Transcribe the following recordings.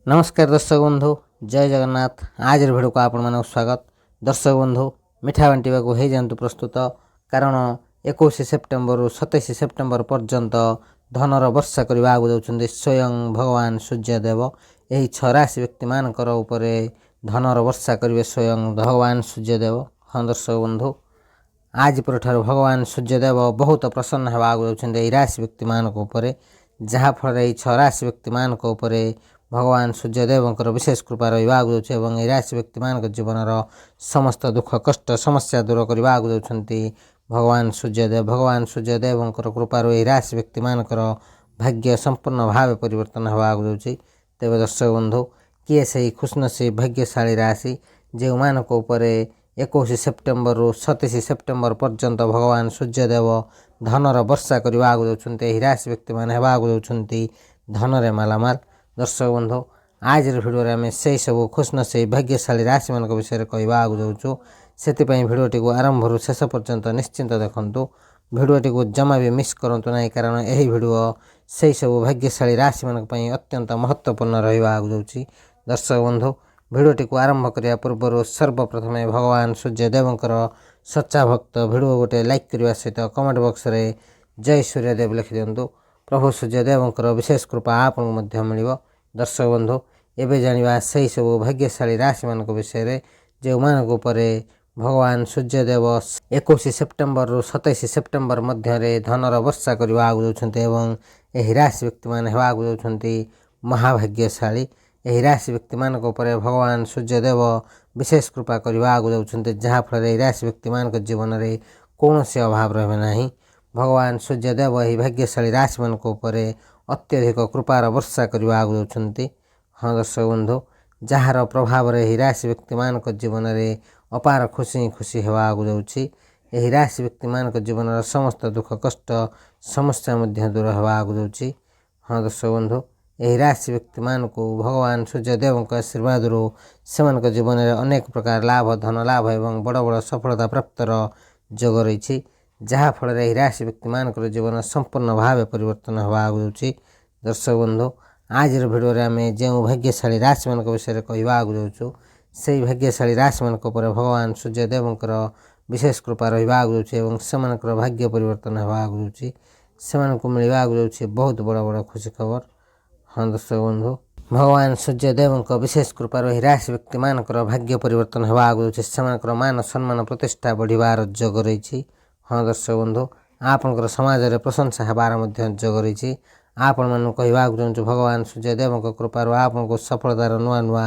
नमस्कार दर्शक बंधु जय जगन्नाथ। आज भिडियो को आपण मानक स्वागत। दर्शक बंधु मिठा बांटा हो जातु प्रस्तुत कारण 21 सेप्टेम्बर 27 सेप्टेम्बर पर्यंत धनर वर्षा करने आगु जाऊँच स्वयं भगवान सूर्यदेव। यही 6 राशि व्यक्ति मानकर उपरे धनर वर्षा करेंगे स्वयं भगवान सूर्यदेव। हाँ दर्शक बंधु आज पर भगवान सूर्यदेव बहुत प्रसन्न होगा आगु जाऊँच राशि व्यक्ति मान जहाँफल 6 राशि व्यक्ति मान भगवान सूर्यदेव विशेष कृपा रहा आगु जाऊँच राशि व्यक्ति मान जीवन समस्त दुख कष्ट समस्या दूर करने आगु जाऊँच भगवान सूर्यदेव। भगवान सूर्यदेव कृपा राशि व्यक्ति मान भाग्य संपूर्ण भाव परिवर्तन होगा आगु जाऊँच। तेज दर्शक बंधु किए से खुशनसीब भाग्यशाली राशि जो मानक 21 सेप्टेम्बर 27 सेप्टेम्बर पर्यंत भगवान सूर्यदेव धनर वर्षा करने आगु जाऊँच राशि व्यक्ति मैंने आगु जाऊँच धनरे मालामाल। दर्शक बंधु आज भिडियो आम से सब खुशनसीब भाग्यशाली राशि मान विषय कहवा आगु जाऊँ से भिडियोटी को आरंभ शेष पर्यंत निश्चिंत देखूँ। भिडियोटी को जमा भी मिस करूँ ना कारण यही भिडियो से सब भाग्यशाली राशि मान अत्यंत महत्वपूर्ण रहा आगु जाऊँ। दर्शक बंधु भिडियोटी को आरंभ करने पूर्व सर्वप्रथम भगवान सूर्यदेव सच्चा भक्त भिडियो गोटे लाइक करने सहित कमेंट बॉक्स रे जय सूर्यदेव लिखि दिंतु। प्रभु सूर्यदेव विशेष कृपा आपको मिल। दर्शक बंधु एवं जाना से सब भाग्यशाली राशि मान विषय जो मानक भगवान सूर्यदेव 21 सेप्टेम्बर 27 सेप्टेम्बर मध्य धनर वर्षा करने आगु जाऊँ यही राशि व्यक्ति मैंने आगु जाऊँ महाभाग्यशाली। यही राशि व्यक्ति मान भगवान सूर्यदेव विशेष कृपा करने आगु जाऊँ जहाँफल राशि व्यक्ति मान जीवन में कौन से अभाव रहे ना। भगवान सूर्यदेव यही भाग्यशाली राशि मान अत्यधिक कृपार वर्षा करने आगु जाऊँ। हाँ दर्शक बंधु जार प्रभाव यही राशि व्यक्ति मान जीवन में अपार खुशी खुशी होगा आगु जाऊँ। यही राशि व्यक्ति मान जीवन समस्त दुख कष्ट समस्या दूर होगा आगु जाऊँ। हाँ दर्शक बंधु यही राशि व्यक्ति मान को भगवान सूर्यदेव आशीर्वाद से जीवन में अनेक प्रकार लाभ धन लाभ एवं बड़ बड़ सफलता प्राप्तर जोग रही जहाँफल यही राशि व्यक्ति मान जीवन संपूर्ण भाव परिवर्तन होगा आगु जाऊँ। दर्शक बंधु आज भिडियो आम जो भाग्यशाली राशि मान विषय कहवा आगु जाऊँ से भाग्यशाली राशि मान भगवान सूर्यदेव विशेष कृपा रहा आगु जाऊँ से भाग्य परिवर्तन होगा आगु जाऊँ से मिल आगु जाऊँ बहुत बड़ बड़ खुशी खबर। हाँ दर्शक बंधु भगवान सूर्यदेव विशेष कृपा रही राशि व्यक्ति मान भाग्य परिवर्तन होगा आगु जाऊँ से मान सम्मान प्रतिष्ठा बढ़िबार जोग रही। हाँ दर्शक बंधु आपंकर समाज में प्रशंसा हबार जोग रही। आपण मन कहवा चाहूँ भगवान सूर्यदेव कृपार आपको सफलतार नुआ नुआ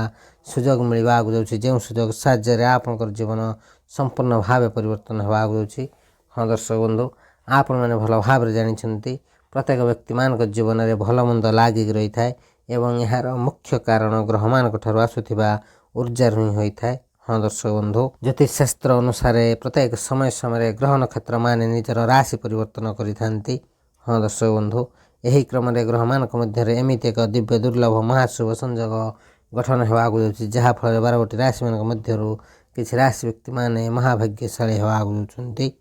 सुजोग मिलवा आगु जाऊँ जो सुजोग साहाय्य आपंकर जीवन संपूर्ण भाव परिवर्तन होगा आगु जाऊँ। हाँ दर्शक बंधु आपण मैंने भल भाव जानते प्रत्येक व्यक्ति मान जीवन में भल मंद लागिक रही है एवं यार मुख्य कारण ग्रह मान आसुवा ऊर्जा ही होता है। हाँ दर्शक बंधु ज्योतिष शास्त्र अनुसार प्रत्येक समय समय ग्रह नक्षत्र मान निजर राशि परिवर्तन करि। हाँ दर्शक बंधु यही क्रम ग्रह मान मध्य एमती एक दिव्य दुर्लभ महाशुभ संजोग गठन होगा आगु जाऊँ जहाँफल 12 राशि मान मध्य किसी राशि व्यक्ति मैंने महाभाग्यशाली होगा आगु जाऊँ। तेज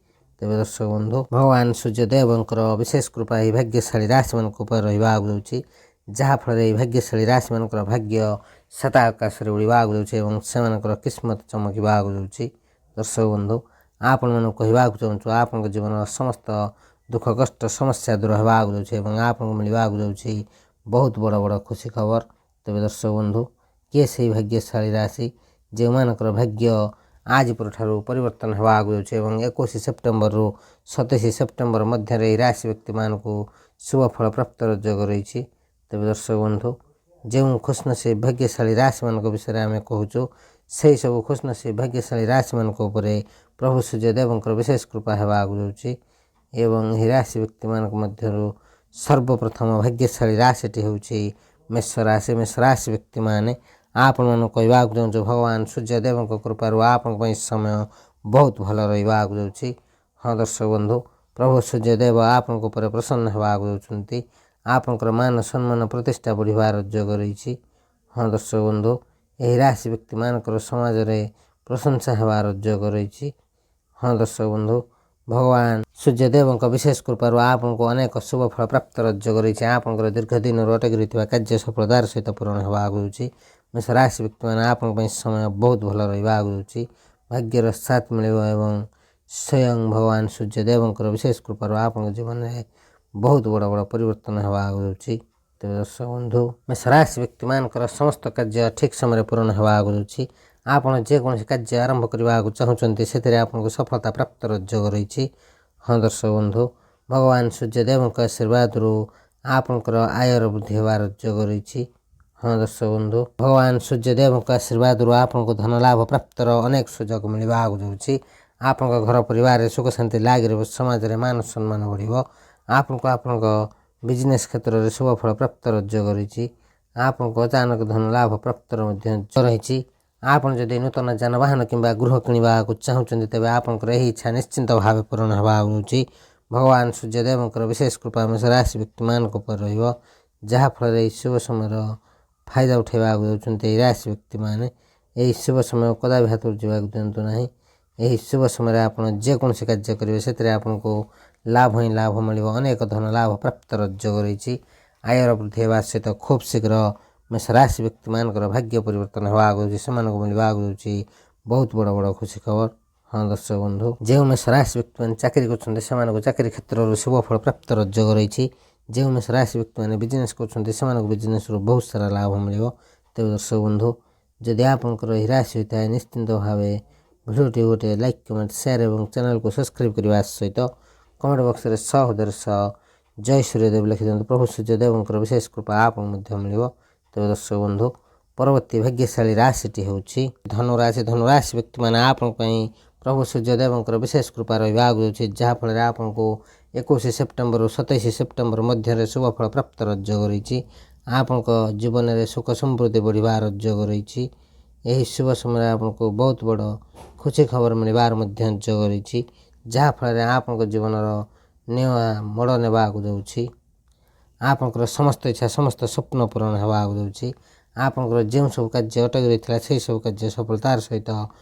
दर्शक बंधु भगवान सूर्यदेव विशेष कृपा यही भाग्यशाली राशि मान रहा आगु जाऊँ जहाँफल यही भाग्यशाली राशि मान भाग्य सता आकाश में उड़ा आगु जाऊँ से किस्मत चमकवा आगु जाऊँ। दर्शक बंधु आपण मन कहवा चाहूँ आप जीवन समस्त दुख कष्ट समस्या दूर होगा आगु जाऊँ आपको मिल आगु जाऊँ बहुत बड़ बड़ खुशी खबर। तेज दर्शक बंधु किए से भाग्यशाली राशि जो मानक भाग्य आज पर परिवर्तन होगा आगु जाऊँ 21 सेप्टेम्बर 27 सेप्टेम्बर मध्य राशि व्यक्ति मान को शुभ फल प्राप्तर जोग रही। तेज दर्शक बंधु जो खुशनसीब भाग्यशाली राशि मान विषय आम कहूँ से सब खुशनसीब भाग्यशाली राशि मान प्रभु सूर्यदेव विशेष कृपा होगा आगु जाऊँ। एवं यही राशि व्यक्ति मान मध्य सर्वप्रथम भाग्यशाली राशिटी हूँ मेष राशि। मेष राशि व्यक्ति मैंने आप कहवा चाहूँ भगवान सूर्यदेव कृपा आप समय बहुत भल रहा आगु जाऊँ। हाँ दर्शक बंधु प्रभु सूर्यदेव आपको प्रसन्न होगा आगु जाऊँ आपंकर मान सम्मान प्रतिष्ठा बढ़िबार जोग रही। हाँ दर्शक बंधु यही राशि व्यक्ति मान समाज में प्रशंसा हबार जोग रही। हाँ दर्शक बंधु भगवान ସୂର୍ଯ୍ୟଦେବଙ୍କ ବିଶେଷ କୃପାରୁ ଆପଣଙ୍କୁ ଅନେକ ଶୁଭ ଫଳ ପ୍ରାପ୍ତର ଯୋଗ ରହିଛି। ଆପଣଙ୍କର ଦୀର୍ଘ ଦିନରୁ ଅଟକି ରହିଥିବା କାର୍ଯ୍ୟ ସଫଳତାର ସହିତ ପୂରଣ ହେବା ଆଗୁଛି। ମେଷ ରାଶି ବ୍ୟକ୍ତିମାନେ ଆପଣଙ୍କ ପାଇଁ ସମୟ ବହୁତ ଭଲ ରହିବା ଆଗୁଛି। ଭାଗ୍ୟର ସାଥ ମିଳିବ ଏବଂ ସ୍ୱୟଂ ଭଗବାନ ସୂର୍ଯ୍ୟଦେବଙ୍କର ବିଶେଷ କୃପାରୁ ଆପଣଙ୍କ ଜୀବନରେ ବହୁତ ବଡ଼ ବଡ଼ ପରିବର୍ତ୍ତନ ହେବା ଆଗୁଛି। ତେବେ ଦର୍ଶକ ବନ୍ଧୁ, ମେଷ ରାଶି ବ୍ୟକ୍ତିମାନଙ୍କର ସମସ୍ତ କାର୍ଯ୍ୟ ଠିକ୍ ସମୟରେ ପୂରଣ ହେବା ଆଗୁଛି। ଆପଣ ଯେକୌଣସି କାର୍ଯ୍ୟ ଆରମ୍ଭ କରିବାକୁ ଚାହୁଁଛନ୍ତି ସେଥିରେ ଆପଣଙ୍କୁ ସଫଳତା ପ୍ରାପ୍ତର ଯୋଗ ରହିଛି। ହଁ ଦର୍ଶକ ବନ୍ଧୁ, ଭଗବାନ ସୂର୍ଯ୍ୟଦେବଙ୍କ ଆଶୀର୍ବାଦରୁ ଆପଣଙ୍କର ଆୟର ବୃଦ୍ଧି ହେବାର ଯୋଗ ରହିଛି। ହଁ ଦର୍ଶକ ବନ୍ଧୁ, ଭଗବାନ ସୂର୍ଯ୍ୟଦେବଙ୍କ ଆଶୀର୍ବାଦରୁ ଆପଣଙ୍କୁ ଧନ ଲାଭ ପ୍ରାପ୍ତର ଅନେକ ସୁଯୋଗ ମିଳିବା ଆଗୁଛି। ଆପଣଙ୍କ ଘର ପରିବାରରେ ସୁଖ ଶାନ୍ତି ଲାଗି ରହିବ। ସମାଜରେ ମାନ ସମ୍ମାନ ବଢ଼ିବ। ଆପଣଙ୍କୁ ଆପଣଙ୍କ ବିଜନେସ୍ କ୍ଷେତ୍ରରେ ଶୁଭ ଫଳ ପ୍ରାପ୍ତର ଯୋଗ ରହିଛି। ଆପଣଙ୍କୁ ଅଚାନକ ଧନ ଲାଭ ପ୍ରାପ୍ତର ମଧ୍ୟ ରହିଛି। ଆପଣ ଯଦି ନୂତନ ଯାନବାହନ କିମ୍ବା ଗୃହ କିଣିବାକୁ ଚାହୁଁଛନ୍ତି ତେବେ ଆପଣଙ୍କର ଏହି ଇଚ୍ଛା ନିଶ୍ଚିନ୍ତ ଭାବେ ପୂରଣ ହେବା ଆଗୁଛି। ଭଗବାନ ସୂର୍ଯ୍ୟଦେବଙ୍କର ବିଶେଷ କୃପା ମେଷ ରାଶି ବ୍ୟକ୍ତିମାନଙ୍କ ଉପରେ ରହିବ, ଯାହାଫଳରେ ଏହି ଶୁଭ ସମୟର ଫାଇଦା ଉଠାଇବାକୁ ଯାଉଛନ୍ତି ଏହି ରାଶି ବ୍ୟକ୍ତିମାନେ। ଏହି ଶୁଭ ସମୟ କଦାପି ହାତରୁ ଯିବାକୁ ଦିଅନ୍ତୁ ନାହିଁ। ଏହି ଶୁଭ ସମୟରେ ଆପଣ ଯେକୌଣସି କାର୍ଯ୍ୟ କରିବେ ସେଥିରେ ଆପଣଙ୍କୁ ଲାଭ ହିଁ ଲାଭ ମିଳିବ। ଅନେକ ଧନ ଲାଭ ପ୍ରାପ୍ତର ଯୋଗ ରହିଛି। ଆୟର ବୃଦ୍ଧି ହେବା ସହିତ ଖୁବ୍ ଶୀଘ୍ର ମେଷ ରାଶି ବ୍ୟକ୍ତିମାନଙ୍କର ଭାଗ୍ୟ ପରିବର୍ତ୍ତନ ହେବା ଆଗୁଛି। ସେମାନଙ୍କୁ ମିଳିବା ଆଗୁଛି ବହୁତ ବଡ଼ ବଡ଼ ଖୁସି ଖବର। ହଁ ଦର୍ଶକ ବନ୍ଧୁ, ଯେଉଁ ମେଷ ରାଶି ବ୍ୟକ୍ତିମାନେ ଚାକିରି କରୁଛନ୍ତି ସେମାନଙ୍କୁ ଚାକିରି କ୍ଷେତ୍ରରୁ ଶୁଭ ଫଳ ପ୍ରାପ୍ତର ଯୋଗ ରହିଛି। ଯେଉଁ ମେଷ ରାଶି ବ୍ୟକ୍ତିମାନେ ବିଜନେସ୍ କରୁଛନ୍ତି ସେମାନଙ୍କୁ ବିଜନେସ୍ରୁ ବହୁତ ସାରା ଲାଭ ମିଳିବ। ତେବେ ଦର୍ଶକ ବନ୍ଧୁ, ଯଦି ଆପଣଙ୍କର ଏହି ରାଶି ହୋଇଥାଏ ନିଶ୍ଚିନ୍ତ ଭାବେ ଭିଡ଼ିଓଟି ଗୋଟେ ଲାଇକ୍, କମେଣ୍ଟ, ସେୟାର ଏବଂ ଚ୍ୟାନେଲକୁ ସବସ୍କ୍ରାଇବ୍ କରିବା ସହିତ କମେଣ୍ଟ ବକ୍ସରେ ସହୋଦର ସହ ଜୟ ସୂର୍ଯ୍ୟଦେବ ଲେଖିଦିଅନ୍ତୁ। ପ୍ରଭୁ ସୂର୍ଯ୍ୟଦେବଙ୍କର ବିଶେଷ କୃପା ଆପଣଙ୍କୁ ମଧ୍ୟ ମିଳିବ। ତେବେ ଦର୍ଶକ ବନ୍ଧୁ, ପରବର୍ତ୍ତୀ ଭାଗ୍ୟଶାଳୀ ରାଶିଟି ହେଉଛି ଧନୁରାଶି। ଧନୁରାଶି ବ୍ୟକ୍ତିମାନେ ଆପଣଙ୍କ ପାଇଁ ପ୍ରଭୁ ସୂର୍ଯ୍ୟଦେବଙ୍କର ବିଶେଷ କୃପା ରହିବା ଆଗୁଛି, ଯାହାଫଳରେ ଆପଣଙ୍କୁ 21 ସେପ୍ଟେମ୍ବରରୁ 27 ସେପ୍ଟେମ୍ବର ମଧ୍ୟରେ ଶୁଭ ଫଳ ପ୍ରାପ୍ତର ଯୋଗ ରହିଛି। ଆପଣଙ୍କ ଜୀବନରେ ସୁଖ ସମୃଦ୍ଧି ବଢ଼ିବାର ଯୋଗ ରହିଛି। ଏହି ଶୁଭ ସମୟରେ ଆପଣଙ୍କୁ ବହୁତ ବଡ଼ ଖୁସି ଖବର ମିଳିବାର ମଧ୍ୟ ଯୋଗ ରହିଛି, ଯାହାଫଳରେ ଆପଣଙ୍କ ଜୀବନର ନୂଆ ମୋଡ଼ ନେବାକୁ ଯାଉଛି। ଆପଣଙ୍କର ସମସ୍ତ ଇଚ୍ଛା ସମସ୍ତ ସ୍ୱପ୍ନ ପୂରଣ ହେବାକୁ ଯାଉଛି। ଆପଣଙ୍କର ଯେଉଁ ସବୁ କାର୍ଯ୍ୟ ଅଟକି ରହିଥିଲା ସେହି ସବୁ କାର୍ଯ୍ୟ ସଫଳତାର ସହିତ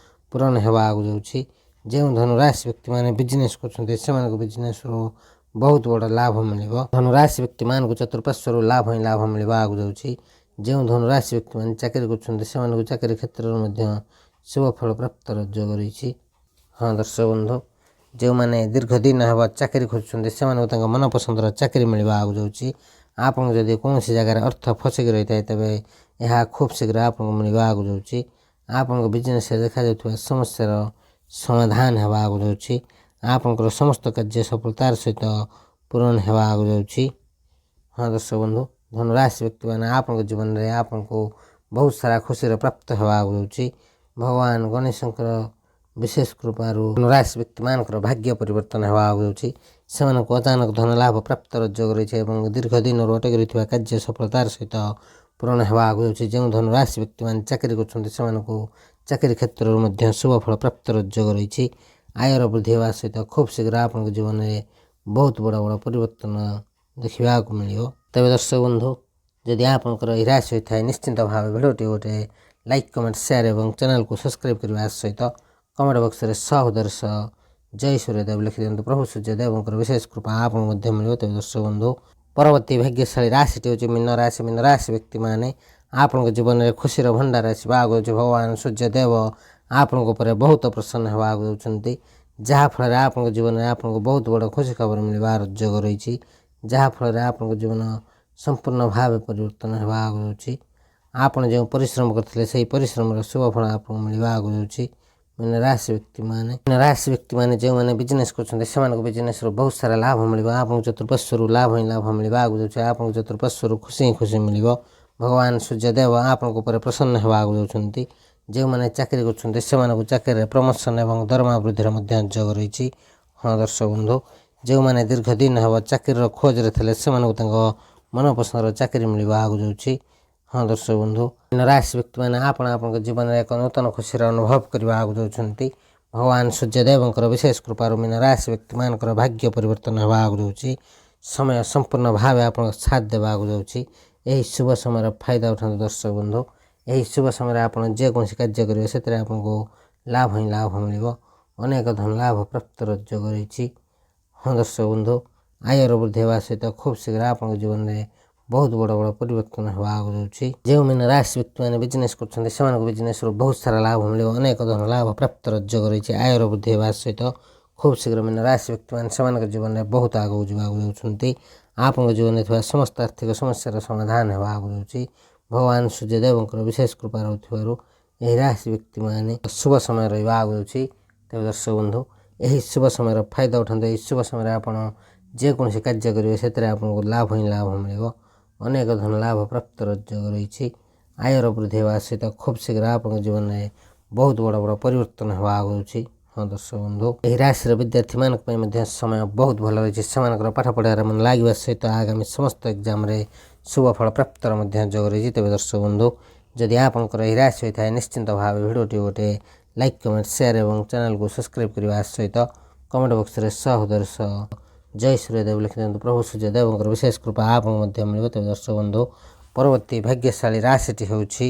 ପୂରଣ ହେବାକୁ ଯାଉଛି। ଯେଉଁ ଧନୁରାଶି ବ୍ୟକ୍ତିମାନେ ବିଜନେସ୍ କରୁଛନ୍ତି ସେମାନଙ୍କୁ ବିଜନେସ୍ରୁ ବହୁତ ବଡ଼ ଲାଭ ମିଳିବ। ଧନୁରାଶି ବ୍ୟକ୍ତିମାନଙ୍କୁ ଚତୁଃପାର୍ଶ୍ୱରୁ ଲାଭ ହିଁ ଲାଭ ମିଳିବାକୁ ଯାଉଛି। ଯେଉଁ ଧନୁରାଶି ବ୍ୟକ୍ତିମାନେ ଚାକିରି କରୁଛନ୍ତି ସେମାନଙ୍କୁ ଚାକିରି କ୍ଷେତ୍ରରେ ମଧ୍ୟ ଶୁଭ ଫଳ ପ୍ରାପ୍ତର ଯୋଗ ରହିଛି। ହଁ ଦର୍ଶକ ବନ୍ଧୁ, ଯେଉଁମାନେ ଦୀର୍ଘ ଦିନ ହେବ ଚାକିରି ଖୋଜୁଛନ୍ତି ସେମାନଙ୍କୁ ତାଙ୍କ ମନପସନ୍ଦର ଚାକିରି ମିଳିବା ଆଗୁଯାଉଛି। ଆପଣଙ୍କୁ ଯଦି କୌଣସି ଜାଗାରେ ଅର୍ଥ ଫସିକି ରହିଥାଏ ତେବେ ଏହା ଖୁବ୍ ଶୀଘ୍ର ଆପଣଙ୍କୁ ମିଳିବା ଆଗୁଯାଉଛି। ଆପଣଙ୍କ ବିଜନେସ୍ରେ ଦେଖାଯାଉଥିବା ସମସ୍ୟାର ସମାଧାନ ହେବା ଆଗୁଯାଉଛି। ଆପଣଙ୍କର ସମସ୍ତ କାର୍ଯ୍ୟ ସଫଳତାର ସହିତ ପୂରଣ ହେବା ଆଗୁଯାଉଛି। ହଁ ଦର୍ଶକ ବନ୍ଧୁ, ଧନୁରାଶି ବ୍ୟକ୍ତିମାନେ ଆପଣଙ୍କ ଜୀବନରେ ଆପଣଙ୍କୁ ବହୁତ ସାରା ଖୁସିର ପ୍ରାପ୍ତ ହେବା ଆଗୁଯାଉଛି। ଭଗବାନ ଗଣେଶଙ୍କର ବିଶେଷ କୃପାରୁ ଧନୁରାଶି ବ୍ୟକ୍ତିମାନଙ୍କର ଭାଗ୍ୟ ପରିବର୍ତ୍ତନ ହେବା ଆଗୁଯାଉଛି। ସେମାନଙ୍କୁ ଅଚାନକ ଧନ ଲାଭ ପ୍ରାପ୍ତର ଯୋଗ ରହିଛି ଏବଂ ଦୀର୍ଘ ଦିନରୁ ଅଟକି ରହିଥିବା କାର୍ଯ୍ୟ ସଫଳତାର ସହିତ ପୂରଣ ହେବା ଆଗୁଯାଉଛି। ଯେଉଁ ଧନୁରାଶି ବ୍ୟକ୍ତିମାନେ ଚାକିରି କରୁଛନ୍ତି ସେମାନଙ୍କୁ ଚାକିରି କ୍ଷେତ୍ରରୁ ମଧ୍ୟ ଶୁଭ ଫଳ ପ୍ରାପ୍ତର ଯୋଗ ରହିଛି। ଆୟର ବୃଦ୍ଧି ହେବା ସହିତ ଖୁବ୍ ଶୀଘ୍ର ଆପଣଙ୍କ ଜୀବନରେ ବହୁତ ବଡ଼ ବଡ଼ ପରିବର୍ତ୍ତନ ଦେଖିବାକୁ ମିଳିବ। ତେବେ ଦର୍ଶକ ବନ୍ଧୁ, ଯଦି ଆପଣଙ୍କର ଏହି ରାଶି ହୋଇଥାଏ ନିଶ୍ଚିନ୍ତ ଭାବେ ଭିଡ଼ିଓଟି ଗୋଟେ ଲାଇକ୍, କମେଣ୍ଟ, ସେୟାର ଏବଂ ଚ୍ୟାନେଲକୁ ସବସ୍କ୍ରାଇବ୍ କରିବା ସହିତ କମେଣ୍ଟ ବକ୍ସରେ ସହୋଦର ସହ ଜୟ ସୂର୍ଯ୍ୟଦେବ ଲେଖିଦିଅନ୍ତୁ। ପ୍ରଭୁ ସୂର୍ଯ୍ୟଦେବଙ୍କର ବିଶେଷ କୃପା ଆପଣଙ୍କୁ ମଧ୍ୟ ମିଳିବ। ତେବେ ଦର୍ଶକ ବନ୍ଧୁ, ପରବର୍ତ୍ତୀ ଭାଗ୍ୟଶାଳୀ ରାଶିଟି ହେଉଛି ମୀନ ରାଶି। ମୀନ ରାଶି ବ୍ୟକ୍ତିମାନେ ଆପଣଙ୍କ ଜୀବନରେ ଖୁସିର ଭଣ୍ଡାର ଆସିବା ଆଗୁଛି। ଭଗବାନ ସୂର୍ଯ୍ୟଦେବ ଆପଣଙ୍କ ଉପରେ ବହୁତ ପ୍ରସନ୍ନ ହେବାକୁ ଯାଉଛନ୍ତି, ଯାହାଫଳରେ ଆପଣଙ୍କ ଜୀବନରେ ଆପଣଙ୍କୁ ବହୁତ ବଡ଼ ଖୁସି ଖବର ମିଳିବାର ଯୋଗ ରହିଛି। ଯାହାଫଳରେ ଆପଣଙ୍କ ଜୀବନ ସମ୍ପୂର୍ଣ୍ଣ ଭାବେ ପରିବର୍ତ୍ତନ ହେବା ଆଗୁଛି। ଆପଣ ଯେଉଁ ପରିଶ୍ରମ କରିଥିଲେ ସେହି ପରିଶ୍ରମର ଶୁଭ ଫଳ ଆପଣଙ୍କୁ ମିଳିବା ଆଗୁଛି। ମୀନ ରାଶି ବ୍ୟକ୍ତିମାନେ ଯେଉଁମାନେ ବିଜନେସ୍ କରୁଛନ୍ତି ସେମାନଙ୍କୁ ବିଜନେସ୍ରୁ ବହୁତ ସାରା ଲାଭ ମିଳିବ। ଆପଣଙ୍କ ଚତୁଃପାର୍ଶ୍ୱରୁ ଲାଭ ହିଁ ଲାଭ ମିଳିବା ଆଗୁଯାଉଛି। ଆପଣଙ୍କ ଚତୁଃପାର୍ଶ୍ୱରୁ ଖୁସି ହିଁ ଖୁସି ମିଳିବ। ଭଗବାନ ସୂର୍ଯ୍ୟଦେବ ଆପଣଙ୍କ ଉପରେ ପ୍ରସନ୍ନ ହେବାକୁ ଯାଉଛନ୍ତି। ଯେଉଁମାନେ ଚାକିରି କରୁଛନ୍ତି ସେମାନଙ୍କୁ ଚାକିରିରେ ପ୍ରମୋସନ୍ ଏବଂ ଦରମା ବୃଦ୍ଧିର ମଧ୍ୟ ଯୋଗ ରହିଛି। ହଁ ଦର୍ଶକ ବନ୍ଧୁ, ଯେଉଁମାନେ ଦୀର୍ଘ ଦିନ ହେବ ଚାକିରିର ଖୋଜରେ ଥିଲେ ସେମାନଙ୍କୁ ତାଙ୍କ ମନପସନ୍ଦର ଚାକିରି ମିଳିବା ଆଗୁଯାଉଛି। ହଁ ଦର୍ଶକ ବନ୍ଧୁ, ମୀନ ରାଶି ବ୍ୟକ୍ତିମାନେ ଆପଣଙ୍କ ଜୀବନରେ ଏକ ନୂତନ ଖୁସିର ଅନୁଭବ କରିବା ଆଗୁଯାଉଛନ୍ତି। ଭଗବାନ ସୂର୍ଯ୍ୟଦେବଙ୍କର ବିଶେଷ କୃପାରୁ ମୀନ ରାଶି ବ୍ୟକ୍ତିମାନଙ୍କର ଭାଗ୍ୟ ପରିବର୍ତ୍ତନ ହେବା ଆଗୁଯାଉଛି। ସମୟ ସମ୍ପୂର୍ଣ୍ଣ ଭାବେ ଆପଣଙ୍କ ସାଥ ଦେବା ଆଗୁଯାଉଛି। ଏହି ଶୁଭ ସମୟର ଫାଇଦା ଉଠାନ୍ତୁ ଦର୍ଶକ ବନ୍ଧୁ। ଏହି ଶୁଭ ସମୟରେ ଆପଣ ଯେକୌଣସି କାର୍ଯ୍ୟ କରିବେ ସେଥିରେ ଆପଣଙ୍କୁ ଲାଭ ହିଁ ଲାଭ ମିଳିବ। ଅନେକ ଧନ ଲାଭ ପ୍ରାପ୍ତର ଯୋଗ ରହିଛି। ହଁ ଦର୍ଶକ ବନ୍ଧୁ, ଆୟର ବୃଦ୍ଧି ହେବା ସହିତ ଖୁବ୍ ଶୀଘ୍ର ଆପଣଙ୍କ ଜୀବନରେ ବହୁତ ବଡ଼ ବଡ଼ ପରିବର୍ତ୍ତନ ହେବା ଆଗକୁ ଯାଉଛି। ଯେଉଁମାନେ ରାଶି ବ୍ୟକ୍ତିମାନେ ବିଜନେସ୍ କରୁଛନ୍ତି ସେମାନଙ୍କୁ ବିଜନେସ୍ରୁ ବହୁତ ସାରା ଲାଭ ମିଳିବ। ଅନେକ ଧନ ଲାଭ ପ୍ରାପ୍ତିର ଯୋଗ ରହିଛି। ଆୟର ବୃଦ୍ଧି ହେବା ସହିତ ଖୁବ୍ ଶୀଘ୍ର ରାଶି ବ୍ୟକ୍ତିମାନେ ସେମାନଙ୍କ ଜୀବନରେ ବହୁତ ଆଗକୁ ଯିବାକୁ ଯାଉଛନ୍ତି। ଆପଣଙ୍କ ଜୀବନରେ ଥିବା ସମସ୍ତ ଆର୍ଥିକ ସମସ୍ୟାର ସମାଧାନ ହେବା ଆଗକୁ ଯାଉଛି। ଭଗବାନ ସୂର୍ଯ୍ୟଦେବଙ୍କର ବିଶେଷ କୃପା ରହୁଥିବାରୁ ଏହି ରାଶି ବ୍ୟକ୍ତିମାନେ ଶୁଭ ସମୟ ରହିବା ଆଗକୁ ଯାଉଛି। ତେବେ ଦର୍ଶକ ବନ୍ଧୁ, ଏହି ଶୁଭ ସମୟର ଫାଇଦା ଉଠାନ୍ତୁ। ଏହି ଶୁଭ ସମୟରେ ଆପଣ ଯେକୌଣସି କାର୍ଯ୍ୟ କରିବେ ସେଥିରେ ଆପଣଙ୍କୁ ଲାଭ ହିଁ ଲାଭ ମିଳିବ। ଅନେକ ଧନ ଲାଭ ପ୍ରାପ୍ତିର ଯୋଗ ରହିଛି। ଆୟର ବୃଦ୍ଧି ହେବା ସହିତ ଖୁବ୍ ଶୀଘ୍ର ଆପଣଙ୍କ ଜୀବନରେ ବହୁତ ବଡ଼ ବଡ଼ ପରିବର୍ତ୍ତନ ହେବା ଆଗକୁ ଯାଉଛି। ହଁ ଦର୍ଶକ ବନ୍ଧୁ, ଏହି ରାଶିର ବିଦ୍ୟାର୍ଥୀମାନଙ୍କ ପାଇଁ ମଧ୍ୟ ସମୟ ବହୁତ ଭଲ ରହିଛି। ସେମାନଙ୍କର ପାଠ ପଢ଼ାରେ ମନ ଲାଗିବା ସହିତ ଆଗାମୀ ସମସ୍ତ ଏକ୍ଜାମରେ ଶୁଭ ଫଳ ପ୍ରାପ୍ତିର ମଧ୍ୟ ଯୋଗ ରହିଛି। ତେବେ ଦର୍ଶକ ବନ୍ଧୁ, ଯଦି ଆପଣଙ୍କର ଏହି ରାଶି ହୋଇଥାଏ ନିଶ୍ଚିନ୍ତ ଭାବେ ଭିଡ଼ିଓଟି ଗୋଟେ ଲାଇକ୍, କମେଣ୍ଟ, ସେୟାର ଏବଂ ଚ୍ୟାନେଲକୁ ସବସ୍କ୍ରାଇବ୍ କରିବା ସହିତ କମେଣ୍ଟ ବକ୍ସରେ ସହୋଦର ସହ ଜୟ ସୂର୍ଯ୍ୟଦେବ ଲେଖିଦିଅନ୍ତୁ। ପ୍ରଭୁ ସୂର୍ଯ୍ୟଦେବଙ୍କର ବିଶେଷ କୃପା ଆପଣଙ୍କୁ ମଧ୍ୟ ମିଳିବ। ତେବେ ଦର୍ଶକ ବନ୍ଧୁ, ପରବର୍ତ୍ତୀ ଭାଗ୍ୟଶାଳୀ ରାଶିଟି ହେଉଛି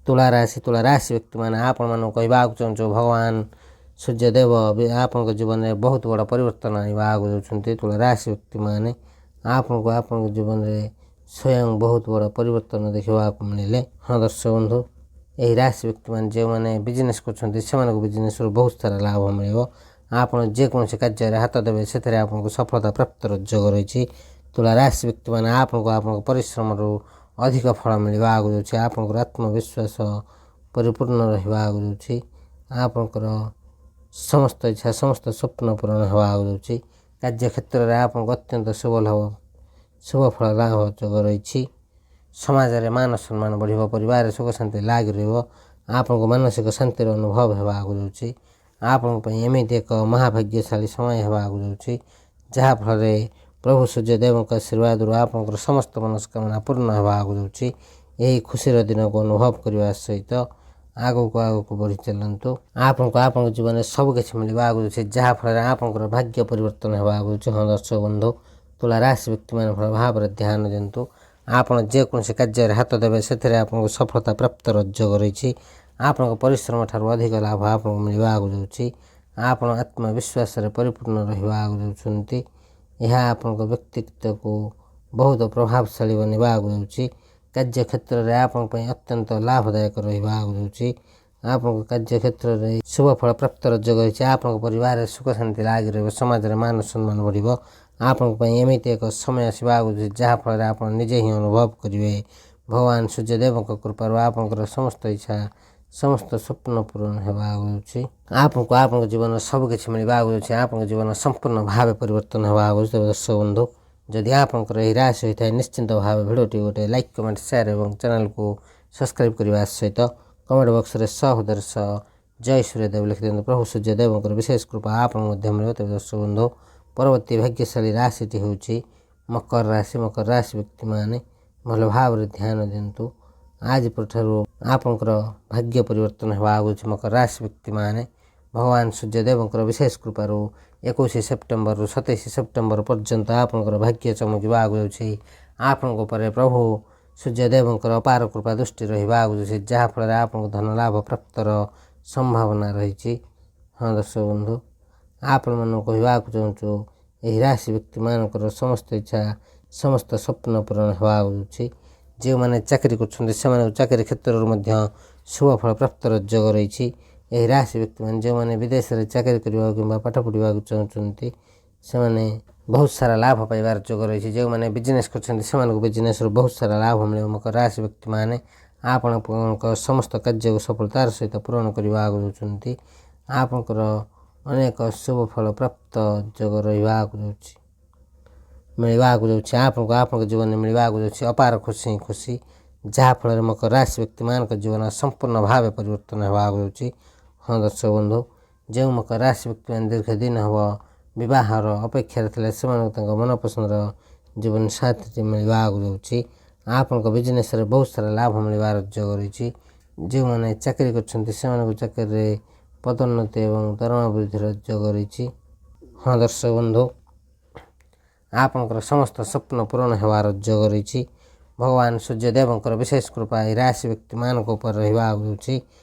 ତୁଳା ରାଶି। ତୁଳା ରାଶି ବ୍ୟକ୍ତିମାନେ ଆପଣମାନଙ୍କୁ କହିବାକୁ ଚାହୁଁଛୁ ଭଗବାନ ସୂର୍ଯ୍ୟଦେବ ଆପଣଙ୍କ ଜୀବନରେ ବହୁତ ବଡ଼ ପରିବର୍ତ୍ତନ ଆଣିବା ଆଗକୁ ଯାଉଛନ୍ତି। ତୁଳା ରାଶି ବ୍ୟକ୍ତିମାନେ ଆପଣଙ୍କ ଜୀବନରେ ସ୍ୱୟଂ ବହୁତ ବଡ଼ ପରିବର୍ତ୍ତନ ଦେଖିବାକୁ ମିଳିଲେ। ହଁ ଦର୍ଶକ ବନ୍ଧୁ, ଏହି ରାଶି ବ୍ୟକ୍ତିମାନେ ଯେଉଁମାନେ ବିଜନେସ୍ କରୁଛନ୍ତି ସେମାନଙ୍କୁ ବିଜନେସ୍ରୁ ବହୁତ ସାରା ଲାଭ ମିଳିବ। ଆପଣ ଯେକୌଣସି କାର୍ଯ୍ୟରେ ହାତ ଦେବେ ସେଥିରେ ଆପଣଙ୍କୁ ସଫଳତା ପ୍ରାପ୍ତିର ଯୋଗ ରହିଛି। ତୁଳା ରାଶି ବ୍ୟକ୍ତିମାନେ ଆପଣଙ୍କ ପରିଶ୍ରମରୁ ଅଧିକ ଫଳ ମିଳିବା ଆଗକୁ ଯାଉଛି। ଆପଣଙ୍କର ଆତ୍ମବିଶ୍ୱାସ ପରିପୂର୍ଣ୍ଣ ରହିବା ଆଗକୁ ଯାଉଛି। ଆପଣଙ୍କର ସମସ୍ତ ଇଚ୍ଛା ସମସ୍ତ ସ୍ୱପ୍ନ ପୂରଣ ହେବା ଆଗକୁ ଯାଉଛି। କାର୍ଯ୍ୟକ୍ଷେତ୍ରରେ ଆପଣଙ୍କୁ ଅତ୍ୟନ୍ତ ଶୁଭ ଫଳ ଲାଭ ଯୋଗ ରହିଛି। ସମାଜରେ ମାନ ସମ୍ମାନ ବଢ଼ିବ। ପରିବାରରେ ସୁଖ ଶାନ୍ତି ଲାଗି ରହିବ। ଆପଣଙ୍କୁ ମାନସିକ ଶାନ୍ତିର ଅନୁଭବ ହେବା ଆଗକୁ ଯାଉଛି। ଆପଣଙ୍କ ପାଇଁ ଏମିତି ଏକ ମହାଭାଗ୍ୟଶାଳୀ ସମୟ ହେବା ଆଗକୁ ଯାଉଛି ଯାହାଫଳରେ ପ୍ରଭୁ ସୂର୍ଯ୍ୟଦେବଙ୍କ ଆଶୀର୍ବାଦରୁ ଆପଣଙ୍କର ସମସ୍ତ ମନସ୍କାମନା ପୂର୍ଣ୍ଣ ହେବା ଆଗକୁ ଯାଉଛି। ଏହି ଖୁସିର ଦିନକୁ ଅନୁଭବ କରିବା ସହିତ ଆଗକୁ ବଢ଼ି ଚାଲନ୍ତୁ। ଆପଣଙ୍କ ଜୀବନରେ ସବୁ କିଛି ମିଳିବା ଆଗକୁ ଯାଉଛି ଯାହାଫଳରେ ଆପଣଙ୍କର ଭାଗ୍ୟ ପରିବର୍ତ୍ତନ ହେବା ଆଗକୁ ଯାଉଛି। ହଁ ଦର୍ଶକ ବନ୍ଧୁ, ତୁଳା ରାଶି ବ୍ୟକ୍ତିମାନେ ଭଲ ଭାବରେ ଧ୍ୟାନ ଦିଅନ୍ତୁ। ଆପଣ ଯେକୌଣସି କାର୍ଯ୍ୟରେ ହାତ ଦେବେ ସେଥିରେ ଆପଣଙ୍କୁ ସଫଳତା ପ୍ରାପ୍ତିର ଯୋଗ ରହିଛି। ଆପଣଙ୍କ ପରିଶ୍ରମ ଠାରୁ ଅଧିକ ଲାଭ ଆପଣଙ୍କୁ ମିଳିବା ଆଗକୁ ଯାଉଛି। ଆପଣ ଆତ୍ମବିଶ୍ୱାସରେ ପରିପୂର୍ଣ୍ଣ ରହିବା ଆଗକୁ ଯାଉଛନ୍ତି। ଏହା ଆପଣଙ୍କ ବ୍ୟକ୍ତିତ୍ୱକୁ ବହୁତ ପ୍ରଭାବଶାଳୀ ବନିବା ଆଗକୁ ଯାଉଛି। କାର୍ଯ୍ୟକ୍ଷେତ୍ରରେ ଆପଣଙ୍କ ପାଇଁ ଅତ୍ୟନ୍ତ ଲାଭଦାୟକ ରହିବା ଆଗକୁ ଯାଉଛି। ଆପଣଙ୍କ କାର୍ଯ୍ୟକ୍ଷେତ୍ରରେ ଶୁଭ ଫଳ ପ୍ରାପ୍ତିର ଯୋଗ ରହିଛି। ଆପଣଙ୍କ ପରିବାରରେ ସୁଖ ଶାନ୍ତି ଲାଗି ରହିବ। ସମାଜରେ ମାନ ସମ୍ମାନ ବଢ଼ିବ। ଆପଣଙ୍କ ପାଇଁ ଏମିତି ଏକ ସମୟ ଆସିବା ଆଗକୁ ଯାଉଛି ଯାହାଫଳରେ ଆପଣ ନିଜେ ହିଁ ଅନୁଭବ କରିବେ ଭଗବାନ ସୂର୍ଯ୍ୟଦେବଙ୍କ କୃପାରୁ ଆପଣଙ୍କର ସମସ୍ତ ଇଚ୍ଛା ସମସ୍ତ ସ୍ୱପ୍ନ ପୂରଣ ହେବା ଆଗକୁ ଯାଉଛି। ଆପଣଙ୍କ ଜୀବନରେ ସବୁ କିଛି ମିଳିବା ଆଗକୁ ଯାଉଛି। ଆପଣଙ୍କ ଜୀବନ ସମ୍ପୂର୍ଣ୍ଣ ଭାବେ ପରିବର୍ତ୍ତନ ହେବା ଆଗକୁ ଯାଉଛି। ତେବେ ଦର୍ଶକ ବନ୍ଧୁ, ଯଦି ଆପଣଙ୍କର ଏହି ରାଶି ହୋଇଥାଏ ନିଶ୍ଚିନ୍ତ ଭାବେ ଭିଡ଼ିଓଟି ଗୋଟେ ଲାଇକ୍, କମେଣ୍ଟ, ସେୟାର ଏବଂ ଚ୍ୟାନେଲକୁ ସବସ୍କ୍ରାଇବ୍ କରିବା ସହିତ କମେଣ୍ଟ ବକ୍ସରେ ସହୋଦର ସହ ଜୟ ସୂର୍ଯ୍ୟଦେବ ଲେଖିଦିଅନ୍ତୁ। ପ୍ରଭୁ ସୂର୍ଯ୍ୟଦେବଙ୍କର ବିଶେଷ କୃପା ଆପଣଙ୍କୁ ମଧ୍ୟ ମିଳିବ। ତେବେ ଦର୍ଶକ ବନ୍ଧୁ, ପରବର୍ତ୍ତୀ ଭାଗ୍ୟଶାଳୀ ରାଶିଟି ହେଉଛି ମକର ରାଶି। ମକର ରାଶି ବ୍ୟକ୍ତିମାନେ ଭଲ ଭାବରେ ଧ୍ୟାନ ଦିଅନ୍ତୁ। ଆଜି ଠାରୁ ଆପଣଙ୍କର ଭାଗ୍ୟ ପରିବର୍ତ୍ତନ ହେବା ଆଗକୁ ଯାଉଛି। ମକର ରାଶି ବ୍ୟକ୍ତିମାନେ ଭଗବାନ ସୂର୍ଯ୍ୟଦେବଙ୍କର ବିଶେଷ କୃପାରୁ 21 ସେପ୍ଟେମ୍ବରରୁ 27 ସେପ୍ଟେମ୍ବର ପର୍ଯ୍ୟନ୍ତ ଆପଣଙ୍କର ଭାଗ୍ୟ ଚମକିବା ଆଗକୁ ଯାଉଛି। ଆପଣଙ୍କ ଉପରେ ପ୍ରଭୁ ସୂର୍ଯ୍ୟଦେବଙ୍କର ଅପାର କୃପା ଦୃଷ୍ଟି ରହିବା ଆଗକୁ ଯାଉଛି ଯାହାଫଳରେ ଆପଣଙ୍କୁ ଧନ ଲାଭ ପ୍ରାପ୍ତିର ସମ୍ଭାବନା ରହିଛି। ହଁ ଦର୍ଶକ ବନ୍ଧୁ, ଆପଣମାନଙ୍କୁ କହିବାକୁ ଚାହୁଁଛୁ ଏହି ରାଶି ବ୍ୟକ୍ତିମାନଙ୍କର ସମସ୍ତ ଇଚ୍ଛା ସମସ୍ତ ସ୍ୱପ୍ନ ପୂରଣ ହେବା ଆଗକୁ ଯାଉଛି। ଯେଉଁମାନେ ଚାକିରି କରୁଛନ୍ତି ସେମାନଙ୍କୁ ଚାକିରି କ୍ଷେତ୍ରରୁ ମଧ୍ୟ ଶୁଭ ଫଳ ପ୍ରାପ୍ତିର ଯୋଗ ରହିଛି। ଏହି ରାଶି ବ୍ୟକ୍ତିମାନେ ଯେଉଁମାନେ ବିଦେଶରେ ଚାକିରି କରିବାକୁ କିମ୍ବା ପାଠ ପଢ଼ିବାକୁ ଚାହୁଁଛନ୍ତି ସେମାନେ ବହୁତ ସାରା ଲାଭ ପାଇବାର ଯୋଗ ରହିଛି। ଯେଉଁମାନେ ବିଜନେସ୍ କରୁଛନ୍ତି ସେମାନଙ୍କୁ ବିଜନେସ୍ରୁ ବହୁତ ସାରା ଲାଭ ମିଳିବ। ମକର ରାଶି ବ୍ୟକ୍ତିମାନେ ଆପଣଙ୍କ ସମସ୍ତ କାର୍ଯ୍ୟକୁ ସଫଳତାର ସହିତ ପୂରଣ କରିବା ଆଗକୁ ଯାଉଛନ୍ତି। ଆପଣଙ୍କର ଅନେକ ଶୁଭ ଫଳ ପ୍ରାପ୍ତ ଯୋଗ ମିଳିବା ଆଗକୁ ଯାଉଛି। ଆପଣଙ୍କ ଜୀବନରେ ମିଳିବା ଆଗକୁ ଯାଉଛି ଅପାର ଖୁସି ଯାହାଫଳରେ ମକର ରାଶି ବ୍ୟକ୍ତିମାନଙ୍କ ଜୀବନ ସମ୍ପୂର୍ଣ୍ଣ ଭାବେ ପରିବର୍ତ୍ତନ ହେବା ଆଗକୁ ଯାଉଛି। ହଁ ଦର୍ଶକ ବନ୍ଧୁ, ଯେଉଁ ମକର ରାଶି ବ୍ୟକ୍ତିମାନେ ଦୀର୍ଘ ଦିନ ହେବ ବିବାହର ଅପେକ୍ଷାରେ ଥିଲେ ସେମାନଙ୍କୁ ତାଙ୍କ ମନପସନ୍ଦର ଜୀବନ ସାଥୀଟି ମିଳିବା ଆଗକୁ ଯାଉଛି। ଆପଣଙ୍କ ବିଜନେସ୍ରେ ବହୁତ ସାରା ଲାଭ ମିଳିବାର ଯୋଗ ରହିଛି। ଯେଉଁମାନେ ଚାକିରି କରୁଛନ୍ତି ସେମାନଙ୍କୁ ଚାକିରିରେ ପଦୋନ୍ନତି ଏବଂ ଦରମା ବୃଦ୍ଧିର ଯୋଗ ରହିଛି। ହଁ ଦର୍ଶକ ବନ୍ଧୁ, ଆପଣଙ୍କର ସମସ୍ତ ସ୍ୱପ୍ନ ପୂରଣ ହେବାର ଯୋଗ ରହିଛି। ଭଗବାନ ସୂର୍ଯ୍ୟଦେବଙ୍କର ବିଶେଷ କୃପା ଏହି ରାଶି ବ୍ୟକ୍ତିମାନଙ୍କ ଉପରେ ରହିବା ଆଗକୁ ଯାଉଛି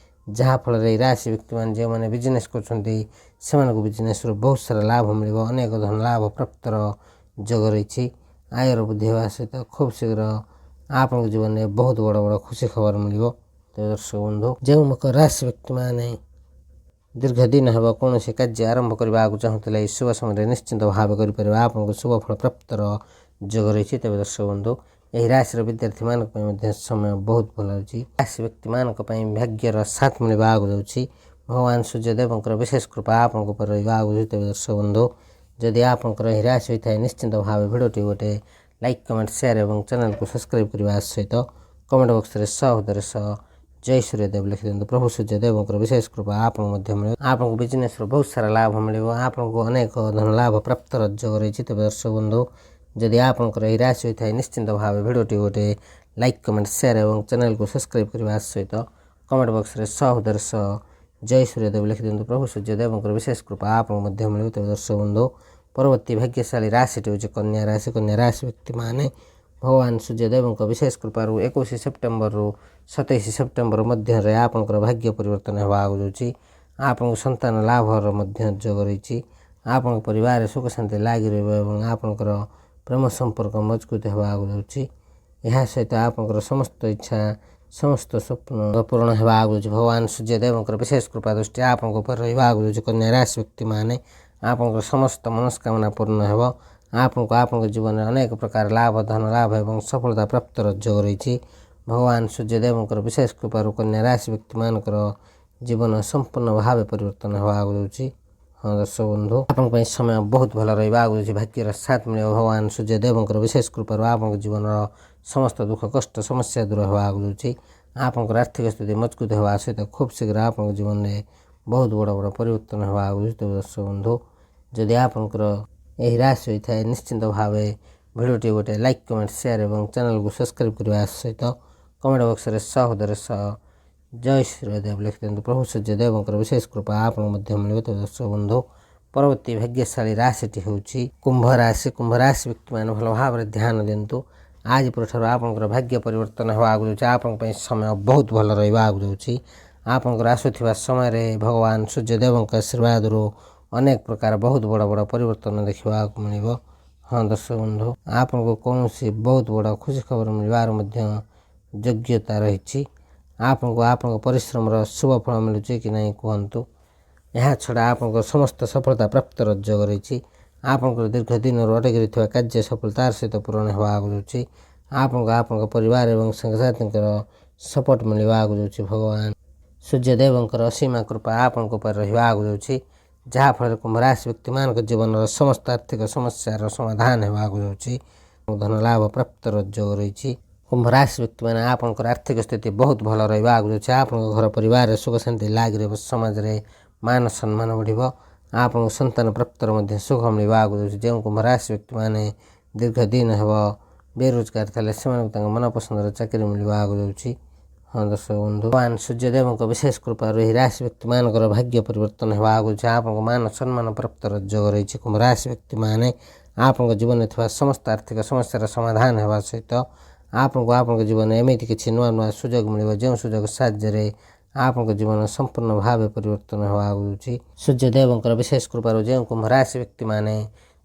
ଯାହାଫଳରେ ଏହି ରାଶି ବ୍ୟକ୍ତିମାନେ ଯେଉଁମାନେ ବିଜନେସ୍ କରୁଛନ୍ତି ସେମାନଙ୍କୁ ବିଜନେସ୍ରୁ ବହୁତ ସାରା ଲାଭ ମିଳିବ, ଅନେକ ଧନ ଲାଭ ପ୍ରାପ୍ତର ଯୋଗ ରହିଛି। ଆୟର ବୃଦ୍ଧି ହେବା ସହିତ ଖୁବ୍ ଶୀଘ୍ର ଆପଣଙ୍କ ଜୀବନରେ ବହୁତ ବଡ଼ ବଡ଼ ଖୁସି ଖବର ମିଳିବ। ତେବେ ଦର୍ଶକ ବନ୍ଧୁ, ଯେଉଁ ମକର ରାଶି ବ୍ୟକ୍ତିମାନେ ଦୀର୍ଘ ଦିନ ହେବ କୌଣସି କାର୍ଯ୍ୟ ଆରମ୍ଭ କରିବାକୁ ଚାହୁଁଥିଲେ ଏହି ଶୁଭ ସମୟରେ ନିଶ୍ଚିନ୍ତ ଭାବେ କରିପାରିବେ। ଆପଣଙ୍କୁ ଶୁଭ ଫଳ ପ୍ରାପ୍ତର ଯୋଗ ରହିଛି। ତେବେ ଦର୍ଶକ ବନ୍ଧୁ, ଏହି ରାଶିର ବିଦ୍ୟାର୍ଥୀମାନଙ୍କ ପାଇଁ ମଧ୍ୟ ସମୟ ବହୁତ ଭଲ ଅଛି। ରାଶି ବ୍ୟକ୍ତିମାନଙ୍କ ପାଇଁ ଭାଗ୍ୟର ସାଥ ମିଳିବା ଆଗକୁ ଯାଉଛି। ଭଗବାନ ସୂର୍ଯ୍ୟଦେବଙ୍କର ବିଶେଷ କୃପା ଆପଣଙ୍କ ଉପରେ ରହିବା ଆଗକୁ ଯାଉଛି। ତେବେ ଦର୍ଶକ ବନ୍ଧୁ, ଯଦି ଆପଣଙ୍କର ଏହି ରାଶି ହୋଇଥାଏ ନିଶ୍ଚିନ୍ତ ଭାବେ ଭିଡ଼ିଓଟି ଗୋଟେ ଲାଇକ୍, କମେଣ୍ଟ, ସେୟାର ଏବଂ ଚ୍ୟାନେଲକୁ ସବସ୍କ୍ରାଇବ୍ କରିବା ସହିତ କମେଣ୍ଟ ବକ୍ସରେ ସହୋଦର ସହ ଜୟ ସୂର୍ଯ୍ୟଦେବ ଲେଖିଦିଅନ୍ତୁ। ପ୍ରଭୁ ସୂର୍ଯ୍ୟଦେବଙ୍କର ବିଶେଷ କୃପା ଆପଣଙ୍କୁ ମଧ୍ୟ ମିଳିବ। ଆପଣଙ୍କୁ ବିଜନେସ୍ରୁ ବହୁତ ସାରା ଲାଭ ମିଳିବ। ଆପଣଙ୍କୁ ଅନେକ ଧନ ଲାଭ ପ୍ରାପ୍ତର ଯୋଗ ରହିଛି। ତେବେ ଦର୍ଶକ ବନ୍ଧୁ, ଯଦି ଆପଣଙ୍କର ଏହି ରାଶି ହୋଇଥାଏ ନିଶ୍ଚିନ୍ତ ଭାବେ ଭିଡ଼ିଓଟି ଗୋଟେ ଲାଇକ୍, କମେଣ୍ଟ, ସେୟାର ଏବଂ ଚ୍ୟାନେଲକୁ ସବସ୍କ୍ରାଇବ୍ କରିବା ସହିତ କମେଣ୍ଟ ବକ୍ସରେ ସହୋଦର ସହ ଜୟ ସୂର୍ଯ୍ୟଦେବ ଲେଖିଦିଅନ୍ତୁ। ପ୍ରଭୁ ସୂର୍ଯ୍ୟଦେବଙ୍କର ବିଶେଷ କୃପା ଆପଣଙ୍କୁ ମଧ୍ୟ ମିଳିବ। ତେବେ ଦର୍ଶକ ବନ୍ଧୁ, ପରବର୍ତ୍ତୀ ଭାଗ୍ୟଶାଳୀ ରାଶିଟି ହେଉଛି କନ୍ୟା ରାଶି। କନ୍ୟା ରାଶି ବ୍ୟକ୍ତିମାନେ ଭଗବାନ ସୂର୍ଯ୍ୟଦେବଙ୍କ ବିଶେଷ କୃପାରୁ 21 ସେପ୍ଟେମ୍ବରରୁ 27 ସେପ୍ଟେମ୍ବର ମଧ୍ୟରେ ଆପଣଙ୍କର ଭାଗ୍ୟ ପରିବର୍ତ୍ତନ ହେବା ଆଗକୁ ଯାଉଛି। ଆପଣଙ୍କୁ ସନ୍ତାନ ଲାଭର ମଧ୍ୟ ଯୋଗ ରହିଛି। ଆପଣଙ୍କ ପରିବାରରେ ସୁଖ ଶାନ୍ତି ଲାଗି ରହିବ ଏବଂ ଆପଣଙ୍କର ପ୍ରେମ ସମ୍ପର୍କ ମଜବୁତ ହେବା ଆଗକୁ ଯାଉଛି। ଏହା ସହିତ ଆପଣଙ୍କର ସମସ୍ତ ଇଚ୍ଛା, ସମସ୍ତ ସ୍ୱପ୍ନ ପୂରଣ ହେବା ଆଗକୁ ଯାଉଛି। ଭଗବାନ ସୂର୍ଯ୍ୟଦେବଙ୍କର ବିଶେଷ କୃପା ଦୃଷ୍ଟି ଆପଣଙ୍କ ଉପରେ ରହିବା ଆଗକୁ ଯାଉଛି। କନ୍ୟା ରାଶି ବ୍ୟକ୍ତିମାନେ ଆପଣଙ୍କର ସମସ୍ତ ମନସ୍କାମନା ପୂର୍ଣ୍ଣ ହେବ। ଆପଣଙ୍କୁ ଆପଣଙ୍କ ଜୀବନରେ ଅନେକ ପ୍ରକାର ଲାଭ, ଧନ ଲାଭ ଏବଂ ସଫଳତା ପ୍ରାପ୍ତର ଯୋଗ ରହିଛି। ଭଗବାନ ସୂର୍ଯ୍ୟଦେବଙ୍କର ବିଶେଷ କୃପାରୁ କନ୍ୟା ରାଶି ବ୍ୟକ୍ତିମାନଙ୍କର ଜୀବନ ସମ୍ପୂର୍ଣ୍ଣ ଭାବେ ପରିବର୍ତ୍ତନ ହେବା ଆଗକୁ ଯାଉଛି। ହଁ ଦର୍ଶକ ବନ୍ଧୁ, ଆପଣଙ୍କ ପାଇଁ ସମୟ ବହୁତ ଭଲ ରହିବା ଆଗକୁ ଯାଉଛି। ଭାଗ୍ୟର ସାଥ ମିଳିବ। ଭଗବାନ ସୂର୍ଯ୍ୟଦେବଙ୍କର ବିଶେଷ କୃପାରୁ ଆପଣଙ୍କ ଜୀବନର ସମସ୍ତ ଦୁଃଖ, କଷ୍ଟ, ସମସ୍ୟା ଦୂର ହେବା ଆଗକୁ ଯାଉଛି। ଆପଣଙ୍କର ଆର୍ଥିକ ସ୍ଥିତି ମଜବୁତ ହେବା ସହିତ ଖୁବ୍ ଶୀଘ୍ର ଆପଣଙ୍କ ଜୀବନରେ ବହୁତ ବଡ଼ ବଡ଼ ପରିବର୍ତ୍ତନ ହେବା ଆଗକୁ ଯାଉଛି। ତେବେ ଦର୍ଶକ ବନ୍ଧୁ, ଯଦି ଆପଣଙ୍କର ଏହି ରାଶି ହୋଇଥାଏ ନିଶ୍ଚିନ୍ତ ଭାବେ ଭିଡ଼ିଓଟି ଗୋଟେ ଲାଇକ୍, କମେଣ୍ଟ, ସେୟାର ଏବଂ ଚ୍ୟାନେଲକୁ ସବସ୍କ୍ରାଇବ୍ କରିବା ସହିତ କମେଣ୍ଟ ବକ୍ସରେ ସହୋଦର ସହ ଜୟ ସୂର୍ଯ୍ୟଦେବ ଲେଖିଦିଅନ୍ତୁ। ପ୍ରଭୁ ସୂର୍ଯ୍ୟଦେବଙ୍କର ବିଶେଷ କୃପା ଆପଣଙ୍କୁ ମଧ୍ୟ ମିଳିବ। ତେବେ ଦର୍ଶକ ବନ୍ଧୁ, ପରବର୍ତ୍ତୀ ଭାଗ୍ୟଶାଳୀ ରାଶିଟି ହେଉଛି କୁମ୍ଭ ରାଶି। କୁମ୍ଭ ରାଶି ବ୍ୟକ୍ତିମାନେ ଭଲ ଭାବରେ ଧ୍ୟାନ ଦିଅନ୍ତୁ। ଆଜି ପରଠାରୁ ଆପଣଙ୍କର ଭାଗ୍ୟ ପରିବର୍ତ୍ତନ ହେବା ଆଗକୁ ଯାଉଛି। ଆପଣଙ୍କ ପାଇଁ ସମୟ ବହୁତ ଭଲ ରହିବା ଆଗକୁ ଯାଉଛି। ଆପଣଙ୍କର ଆସୁଥିବା ସମୟରେ ଭଗବାନ ସୂର୍ଯ୍ୟଦେବଙ୍କ ଆଶୀର୍ବାଦରୁ ଅନେକ ପ୍ରକାର ବହୁତ ବଡ଼ ବଡ଼ ପରିବର୍ତ୍ତନ ଦେଖିବାକୁ ମିଳିବ। ହଁ ଦର୍ଶକ ବନ୍ଧୁ, ଆପଣଙ୍କୁ କୌଣସି ବହୁତ ବଡ଼ ଖୁସି ଖବର ମିଳିବାର ମଧ୍ୟ ଯୋଗ୍ୟତା ରହିଛି। ଆପଣଙ୍କୁ ଆପଣଙ୍କ ପରିଶ୍ରମର ଶୁଭ ଫଳ ମିଳୁଛି କି ନାହିଁ କୁହନ୍ତୁ। ଏହା ଛଡ଼ା ଆପଣଙ୍କ ସମସ୍ତ ସଫଳତା ପ୍ରାପ୍ତର ଯୋଗ ରହିଛି। ଆପଣଙ୍କର ଦୀର୍ଘ ଦିନରୁ ଅଟକି ରହିଥିବା କାର୍ଯ୍ୟ ସଫଳତାର ସହିତ ପୂରଣ ହେବା ଆଗକୁ ଯାଉଛି। ଆପଣଙ୍କୁ ଆପଣଙ୍କ ପରିବାର ଏବଂ ସାଙ୍ଗସାଥୀଙ୍କର ସପୋର୍ଟ ମିଳିବା ଆଗକୁ ଯାଉଛି। ଭଗବାନ ସୂର୍ଯ୍ୟଦେବଙ୍କର ଅସୀମ କୃପା ଆପଣଙ୍କ ଉପରେ ରହିବା ଆଗକୁ ଯାଉଛି। ଯାହାଫଳରେ କୁମ୍ଭ ରାଶି ବ୍ୟକ୍ତିମାନଙ୍କ ଜୀବନର ସମସ୍ତ ଆର୍ଥିକ ସମସ୍ୟାର ସମାଧାନ ହେବା ଆଗକୁ ଯାଉଛି। ଧନ ଲାଭ ପ୍ରାପ୍ତର ଯୋଗ ରହିଛି। କୁମ୍ଭ ରାଶି ବ୍ୟକ୍ତିମାନେ ଆପଣଙ୍କର ଆର୍ଥିକ ସ୍ଥିତି ବହୁତ ଭଲ ରହିବା ଆଗକୁ ଯାଉଛି। ଆପଣଙ୍କ ଘର ପରିବାରରେ ସୁଖ ଶାନ୍ତି ଲାଗି ରହିବ। ସମାଜରେ ମାନ ସମ୍ମାନ ବଢ଼ିବ। ଆପଣଙ୍କ ସନ୍ତାନ ପ୍ରାପ୍ତର ମଧ୍ୟ ସୁଖ ମିଳିବା ଆଗକୁ ଯାଉଛି। ଯେଉଁ କୁମ୍ଭ ରାଶି ବ୍ୟକ୍ତିମାନେ ଦୀର୍ଘ ଦିନ ହେବ ବେରୋଜଗାର ଥିଲେ ସେମାନଙ୍କୁ ତାଙ୍କ ମନପସନ୍ଦର ଚାକିରି ମିଳିବା ଆଗକୁ ଯାଉଛି। ହଁ ଦର୍ଶକ ବନ୍ଧୁ, ଭଗବାନ ସୂର୍ଯ୍ୟଦେବଙ୍କ ବିଶେଷ କୃପାରୁ ଏହି ରାଶି ବ୍ୟକ୍ତିମାନଙ୍କର ଭାଗ୍ୟ ପରିବର୍ତ୍ତନ ହେବା ଆଗକୁ ଯାଉଛି। ଆପଣଙ୍କ ମାନ ସମ୍ମାନ ପ୍ରାପ୍ତର ଯୋଗ ରହିଛି। କୁମ୍ଭ ରାଶି ବ୍ୟକ୍ତିମାନେ ଆପଣଙ୍କ ଜୀବନରେ ଥିବା ସମସ୍ତ ଆର୍ଥିକ ସମସ୍ୟାର ସମାଧାନ ହେବା ସହିତ ଆପଣଙ୍କୁ ଆପଣଙ୍କ ଜୀବନରେ ଏମିତି କିଛି ନୂଆ ନୂଆ ସୁଯୋଗ ମିଳିବ ଯେଉଁ ସୁଯୋଗ ସାହାଯ୍ୟରେ ଆପଣଙ୍କ ଜୀବନ ସମ୍ପୂର୍ଣ୍ଣ ଭାବେ ପରିବର୍ତ୍ତନ ହେବା ଆଗକୁ ଯାଉଛି। ସୂର୍ଯ୍ୟଦେବଙ୍କର ବିଶେଷ କୃପାରୁ ଯେଉଁ କୁମ୍ଭ ରାଶି ବ୍ୟକ୍ତିମାନେ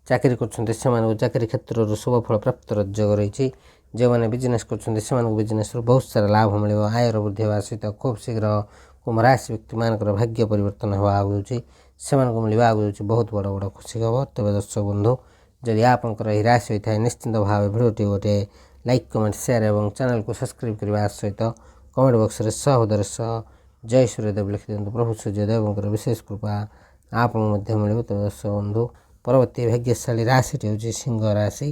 ଚାକିରି କରୁଛନ୍ତି ସେମାନଙ୍କୁ ଚାକିରି କ୍ଷେତ୍ରରୁ ଶୁଭ ଫଳ ପ୍ରାପ୍ତର ଯୋଗ ରହିଛି। ଯେଉଁମାନେ ବିଜନେସ୍ କରୁଛନ୍ତି ସେମାନଙ୍କୁ ବିଜନେସ୍ରୁ ବହୁତ ସାରା ଲାଭ ମିଳିବ। ଆୟର ବୃଦ୍ଧି ହେବା ସହିତ ଖୁବ୍ ଶୀଘ୍ର କୁମ୍ଭ ରାଶି ବ୍ୟକ୍ତିମାନଙ୍କର ଭାଗ୍ୟ ପରିବର୍ତ୍ତନ ହେବା ଆଗକୁ ଯାଉଛି। ସେମାନଙ୍କୁ ମିଳିବା ଆଗକୁ ଯାଉଛି ବହୁତ ବଡ଼ ବଡ଼ ଖୁସି ଖବର। ତେବେ ଦର୍ଶକ ବନ୍ଧୁ, ଯଦି ଆପଣଙ୍କର ଏହି ରାଶି ହୋଇଥାଏ ନିଶ୍ଚିନ୍ତ ଭାବେ ଭିଡ଼ିଓଟି ଗୋଟେ ଲାଇକ୍, କମେଣ୍ଟ, ସେୟାର ଏବଂ ଚ୍ୟାନେଲକୁ ସବସ୍କ୍ରାଇବ୍ କରିବା ସହିତ କମେଣ୍ଟ ବକ୍ସରେ ସହୋଦର ସହ ଜୟ ସୂର୍ଯ୍ୟଦେବ ଲେଖିଦିଅନ୍ତୁ। ପ୍ରଭୁ ସୂର୍ଯ୍ୟଦେବଙ୍କର ବିଶେଷ କୃପା ଆପଣଙ୍କୁ ମଧ୍ୟ ମିଳିବ। ତେବେ ଦର୍ଶକ ବନ୍ଧୁ, ପରବର୍ତ୍ତୀ ଭାଗ୍ୟଶାଳୀ ରାଶିଟି ହେଉଛି ସିଂହ ରାଶି।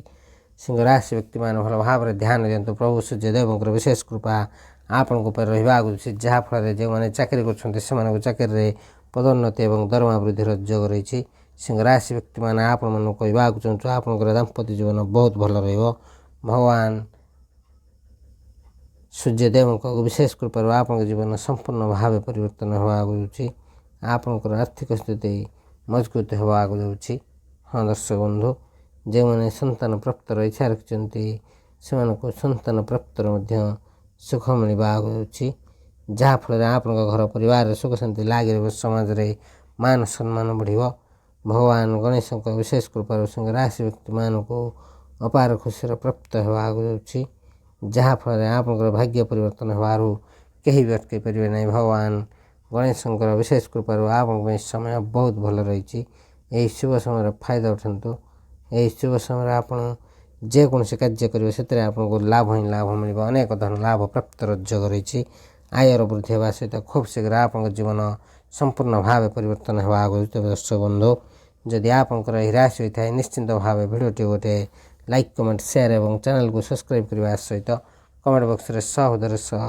ସିଂହ ରାଶି ବ୍ୟକ୍ତିମାନେ ଭଲ ଭାବରେ ଧ୍ୟାନ ଦିଅନ୍ତୁ। ପ୍ରଭୁ ସୂର୍ଯ୍ୟଦେବଙ୍କର ବିଶେଷ କୃପା ଆପଣଙ୍କ ଉପରେ ରହିବା ଆଗକୁ ଯାଉଛି। ଯାହାଫଳରେ ଯେଉଁମାନେ ଚାକିରି କରୁଛନ୍ତି ସେମାନଙ୍କୁ ଚାକିରିରେ ପଦୋନ୍ନତି ଏବଂ ଦରମା ବୃଦ୍ଧିର ଯୋଗ ରହିଛି। ସିଂହ ରାଶି ବ୍ୟକ୍ତିମାନେ ଆପଣମାନଙ୍କୁ କହିବାକୁ ଚାହୁଁଛୁ ଆପଣଙ୍କର ଦାମ୍ପତ୍ୟ ଜୀବନ ବହୁତ ଭଲ ରହିବ। ଭଗବାନ ସୂର୍ଯ୍ୟଦେବଙ୍କ ବିଶେଷ କୃପାରୁ ଆପଣଙ୍କ ଜୀବନ ସମ୍ପୂର୍ଣ୍ଣ ଭାବେ ପରିବର୍ତ୍ତନ ହେବା ଆଗକୁ ଯାଉଛି। ଆପଣଙ୍କର ଆର୍ଥିକ ସ୍ଥିତି ମଜବୁତ ହେବା ଆଗକୁ ଯାଉଛି। ହଁ ଦର୍ଶକ ବନ୍ଧୁ, ଯେଉଁମାନେ ସନ୍ତାନ ପ୍ରାପ୍ତର ଇଚ୍ଛା ରଖିଛନ୍ତି ସେମାନଙ୍କୁ ସନ୍ତାନ ପ୍ରାପ୍ତର ମଧ୍ୟ ସୁଖ ମିଳିବା ଆଗକୁ ଯାଉଛି। ଯାହାଫଳରେ ଆପଣଙ୍କ ଘର ପରିବାରରେ ସୁଖ ଶାନ୍ତି ଲାଗି ରହିବ। ସମାଜରେ ମାନ ସମ୍ମାନ ବଢ଼ିବ। ଭଗବାନ ଗଣେଶଙ୍କ ବିଶେଷ କୃପାରୁ ରାଶି ବ୍ୟକ୍ତିମାନଙ୍କୁ ଅପାର ଖୁସିର ପ୍ରାପ୍ତ ହେବାକୁ ଯାଉଛି, ଯାହାଫଳରେ ଆପଣଙ୍କର ଭାଗ୍ୟ ପରିବର୍ତ୍ତନ ହେବାରୁ କେହି ବି ଅଟକାଇ ପାରିବେ ନାହିଁ। ଭଗବାନ ଗଣେଶଙ୍କର ବିଶେଷ କୃପାରୁ ଆପଣଙ୍କ ପାଇଁ ସମୟ ବହୁତ ଭଲ ରହିଛି। ଏହି ଶୁଭ ସମୟର ଫାଇଦା ଉଠାନ୍ତୁ। ଏହି ଶୁଭ ସମୟରେ ଆପଣ ଯେକୌଣସି କାର୍ଯ୍ୟ କରିବେ ସେଥିରେ ଆପଣଙ୍କୁ ଲାଭ ହିଁ ଲାଭ ମିଳିବ। ଅନେକ ଧନ ଲାଭ ପ୍ରାପ୍ତର ଯୋଗ ରହିଛି। ଆୟର ବୃଦ୍ଧି ହେବା ସହିତ ଖୁବ୍ ଶୀଘ୍ର ଆପଣଙ୍କ ଜୀବନ ସମ୍ପୂର୍ଣ୍ଣ ଭାବେ ପରିବର୍ତ୍ତନ ହେବା ଆଗରୁ। ତେବେ ଦର୍ଶକ ବନ୍ଧୁ, ଯଦି ଆପଣଙ୍କର ଏହି ରାଶି ହୋଇଥାଏ ନିଶ୍ଚିନ୍ତ ଭାବେ ଭିଡ଼ିଓଟି ଗୋଟେ ଲାଇକ୍, କମେଣ୍ଟ, ସେୟାର ଏବଂ ଚ୍ୟାନେଲକୁ ସବସ୍କ୍ରାଇବ୍ କରିବା ସହିତ କମେଣ୍ଟ ବକ୍ସରେ ସହୋଦର ସହ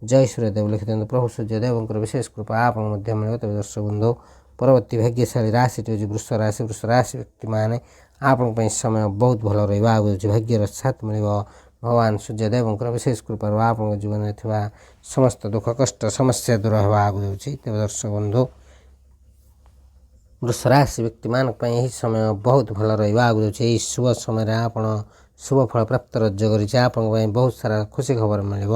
ଜୟ ସୂର୍ଯ୍ୟଦେବ ଲେଖିଦିଅନ୍ତୁ। ପ୍ରଭୁ ସୂର୍ଯ୍ୟଦେବଙ୍କର ବିଶେଷ କୃପା ଆପଣଙ୍କୁ ମଧ୍ୟ ମିଳିବ। ତେବେ ଦର୍ଶକ ବନ୍ଧୁ, ପରବର୍ତ୍ତୀ ଭାଗ୍ୟଶାଳୀ ରାଶିଟି ହେଉଛି ବୃଷ ରାଶି। ବୃଷ ରାଶି ବ୍ୟକ୍ତିମାନେ ଆପଣଙ୍କ ପାଇଁ ସମୟ ବହୁତ ଭଲ ରହିବ। ଆଗକୁ ଯାଉଛି ଭାଗ୍ୟର ସାଥ ମିଳିବ। ଭଗବାନ ସୂର୍ଯ୍ୟଦେବଙ୍କର ବିଶେଷ କୃପାରୁ ଆପଣଙ୍କ ଜୀବନରେ ଥିବା ସମସ୍ତ ଦୁଃଖ କଷ୍ଟ ସମସ୍ୟା ଦୂର ହେବା ଆଗକୁ ଯାଉଛି। ତେବେ ଦର୍ଶକ ବନ୍ଧୁ, ବୃଷ ରାଶି ବ୍ୟକ୍ତିମାନଙ୍କ ପାଇଁ ଏହି ସମୟ ବହୁତ ଭଲ ରହିବ। ଆଗକୁ ଯାଉଛି ଏହି ଶୁଭ ସମୟରେ ଆପଣ ଶୁଭ ଫଳ ପ୍ରାପ୍ତର ଯୋଗ ରହିଛି। ଆପଣଙ୍କ ପାଇଁ ବହୁତ ସାରା ଖୁସି ଖବର ମିଳିବ।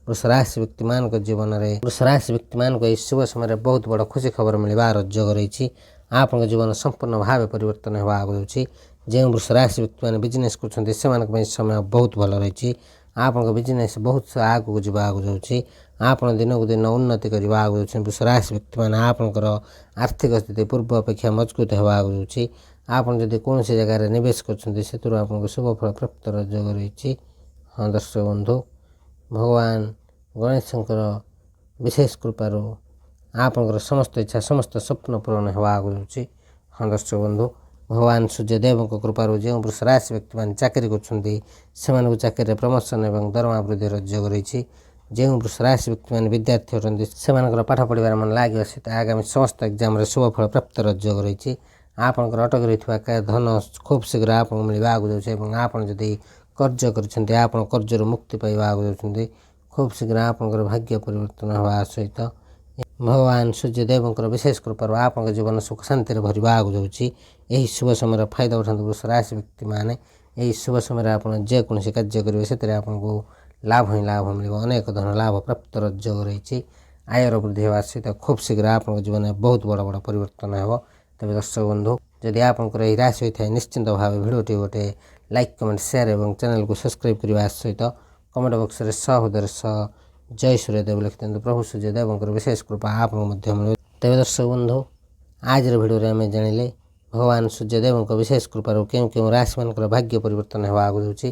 ବୃଷ ରାଶି ବ୍ୟକ୍ତିମାନଙ୍କ ଜୀବନରେ ବୃଷ ରାଶି ବ୍ୟକ୍ତିମାନଙ୍କୁ ଏହି ଶୁଭ ସମୟରେ ବହୁତ ବଡ଼ ଖୁସି ଖବର ମିଳିବାର ଯୋଗ ରହିଛି। ଆପଣଙ୍କ ଜୀବନ ସମ୍ପୂର୍ଣ୍ଣ ଭାବେ ପରିବର୍ତ୍ତନ ହେବା ଆଗକୁ ଯାଉଛି। ଯେଉଁ ବୃଷ ରାଶି ବ୍ୟକ୍ତିମାନେ ବିଜନେସ୍ କରୁଛନ୍ତି ସେମାନଙ୍କ ପାଇଁ ସମୟ ବହୁତ ଭଲ ରହିଛି। ଆପଣଙ୍କ ବିଜନେସ୍ ବହୁତ ଆଗକୁ ଯିବା ଆଗକୁ ଯାଉଛି। ଆପଣ ଦିନକୁ ଦିନ ଉନ୍ନତି କରିବା ଆଗକୁ ଯାଉଛନ୍ତି। ବୃଷ ରାଶି ବ୍ୟକ୍ତିମାନେ ଆପଣଙ୍କର ଆର୍ଥିକ ସ୍ଥିତି ପୂର୍ବ ଅପେକ୍ଷା ମଜବୁତ ହେବା ଆଗକୁ ଯାଉଛି। ଆପଣ ଯଦି କୌଣସି ଜାଗାରେ ନିବେଶ କରୁଛନ୍ତି ସେଥିରୁ ଆପଣଙ୍କୁ ଶୁଭ ଫଳ ପ୍ରାପ୍ତର ଯୋଗ ରହିଛି। ହଁ ଦର୍ଶକ ବନ୍ଧୁ, ଭଗବାନ ଗଣେଶଙ୍କର ବିଶେଷ କୃପାରୁ ଆପଣଙ୍କର ସମସ୍ତ ଇଚ୍ଛା ସମସ୍ତ ସ୍ୱପ୍ନ ପୂରଣ ହେବା ଆଗକୁ ଯାଉଛି। ହଁ ଦର୍ଶକ ବନ୍ଧୁ, ଭଗବାନ ସୂର୍ଯ୍ୟଦେବଙ୍କ କୃପାରୁ ଯେଉଁ ବୃଷ ରାଶି ବ୍ୟକ୍ତିମାନେ ଚାକିରି କରୁଛନ୍ତି ସେମାନଙ୍କୁ ଚାକିରିରେ ପ୍ରମୋସନ୍ ଏବଂ ଦରମା ବୃଦ୍ଧିର ଯୋଗ ରହିଛି। ଯେଉଁ ବୃଷ ରାଶି ବ୍ୟକ୍ତିମାନେ ବିଦ୍ୟାର୍ଥୀ ଅଟନ୍ତି ସେମାନଙ୍କର ପାଠ ପଢ଼ିବାରେ ମନ ଲାଗିବା ସହିତ ଆଗାମୀ ସମସ୍ତ ଏକ୍ଜାମରେ ଶୁଭ ଫଳ ପ୍ରାପ୍ତର ଯୋଗ ରହିଛି। ଆପଣଙ୍କର ଅଟକି ରହିଥିବା ଧନ ଖୁବ୍ ଶୀଘ୍ର ଆପଣଙ୍କୁ ମିଳିବା ଆଗକୁ ଯାଉଛି ଏବଂ ଆପଣ ଯଦି କାର୍ଯ୍ୟ କରିଛନ୍ତି ଆପଣ କାର୍ଯ୍ୟରୁ ମୁକ୍ତି ପାଇବା ଆଗକୁ ଯାଉଛନ୍ତି। ଖୁବ୍ ଶୀଘ୍ର ଆପଣଙ୍କର ଭାଗ୍ୟ ପରିବର୍ତ୍ତନ ହେବା ସହିତ ଭଗବାନ ସୂର୍ଯ୍ୟଦେବଙ୍କର ବିଶେଷ କୃପାରୁ ଆପଣଙ୍କ ଜୀବନ ସୁଖ ଶାନ୍ତିରେ ଭରିବା ଆଗକୁ ଯାଉଛି। ଏହି ଶୁଭ ସମୟର ଫାଇଦା ଉଠାନ୍ତୁ ବୃଷ ରାଶି ବ୍ୟକ୍ତିମାନେ। ଏହି ଶୁଭ ସମୟରେ ଆପଣ ଯେକୌଣସି କାର୍ଯ୍ୟ କରିବେ ସେଥିରେ ଆପଣଙ୍କୁ ଲାଭ ହିଁ ଲାଭ ମିଳିବ। ଅନେକ ଧନ ଲାଭ ପ୍ରାପ୍ତର ଯୋଗ ରହିଛି। ଆୟର ବୃଦ୍ଧି ହେବା ସହିତ ଖୁବ୍ ଶୀଘ୍ର ଆପଣଙ୍କ ଜୀବନରେ ବହୁତ ବଡ଼ ବଡ଼ ପରିବର୍ତ୍ତନ ହେବ। ତେବେ ଦର୍ଶକ ବନ୍ଧୁ, ଯଦି ଆପଣଙ୍କର ଏହି ରାଶି ହୋଇଥାଏ ନିଶ୍ଚିନ୍ତ ଭାବେ ଭିଡ଼ିଓଟି ଗୋଟେ ଲାଇକ୍, କମେଣ୍ଟ, ସେୟାର ଏବଂ ଚ୍ୟାନେଲକୁ ସବସ୍କ୍ରାଇବ୍ କରିବା ସହିତ କମେଣ୍ଟ ବକ୍ସରେ ସହୋଦର ସହ ଜୟ ସୂର୍ଯ୍ୟଦେବ ଲେଖିଦିଅନ୍ତୁ। ପ୍ରଭୁ ସୂର୍ଯ୍ୟଦେବଙ୍କର ବିଶେଷ କୃପା ଆପଣଙ୍କୁ ମଧ୍ୟ ମିଳିବ। ତେବେ ଦର୍ଶକ ବନ୍ଧୁ, ଆଜିର ଭିଡ଼ିଓରେ ଆମେ ଜାଣିଲେ ଭଗବାନ ସୂର୍ଯ୍ୟଦେବଙ୍କ ବିଶେଷ କୃପାରୁ କେଉଁ କେଉଁ ରାଶିମାନଙ୍କର ଭାଗ୍ୟ ପରିବର୍ତ୍ତନ ହେବା ଆଗକୁ ଯାଉଛି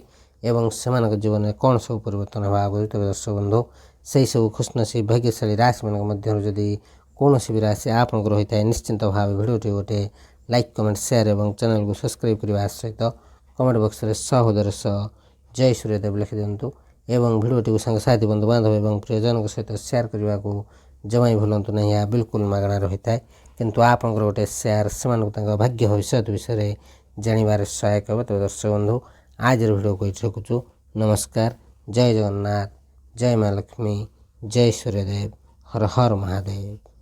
ଏବଂ ସେମାନଙ୍କ ଜୀବନରେ କ'ଣ ସବୁ ପରିବର୍ତ୍ତନ ହେବା ଆଗକୁ ଯାଉଛି। ତେବେ ଦର୍ଶକ ବନ୍ଧୁ, ସେହି ସବୁ ଖୁସିନସିବ ଭାଗ୍ୟଶାଳୀ ରାଶିମାନଙ୍କ ମଧ୍ୟରୁ ଯଦି କୌଣସି ବି ରାଶି ଆପଣଙ୍କର ହୋଇଥାଏ ନିଶ୍ଚିନ୍ତ ଭାବେ ଭିଡ଼ିଓଟି ଗୋଟେ ଲାଇକ୍, କମେଣ୍ଟ, ସେୟାର ଏବଂ ଚ୍ୟାନେଲକୁ ସବସ୍କ୍ରାଇବ୍ କରିବା ସହିତ କମେଣ୍ଟ ବକ୍ସରେ ସହୋଦର ସହ ଜୟ ସୂର୍ଯ୍ୟଦେବ ଲେଖିଦିଅନ୍ତୁ ଏବଂ ଭିଡ଼ିଓଟିକୁ ସାଙ୍ଗସାଥି ବନ୍ଧୁବାନ୍ଧବ ଏବଂ ପ୍ରିୟଜନଙ୍କ ସହିତ ସେୟାର କରିବାକୁ ଜମା ବି ଭୁଲନ୍ତୁ ନାହିଁ। ଏହା ବିଲକୁଲ ମାଗଣା ରହିଥାଏ, କିନ୍ତୁ ଆପଣଙ୍କର ଗୋଟେ ସେୟାର ସେମାନଙ୍କୁ ତାଙ୍କ ଭାଗ୍ୟ ଭବିଷ୍ୟତ ବିଷୟରେ ଜାଣିବାରେ ସହାୟକ ହେବ। ତେବେ ଦର୍ଶକ ବନ୍ଧୁ, ଆଜିର ଭିଡ଼ିଓକୁ ଏଇଠି ରଖୁଛୁ। ନମସ୍କାର, ଜୟ ଜଗନ୍ନାଥ, ଜୟ ମା ଲକ୍ଷ୍ମୀ, ଜୟ ସୂର୍ଯ୍ୟଦେବ, ହର ହର ମହାଦେବ।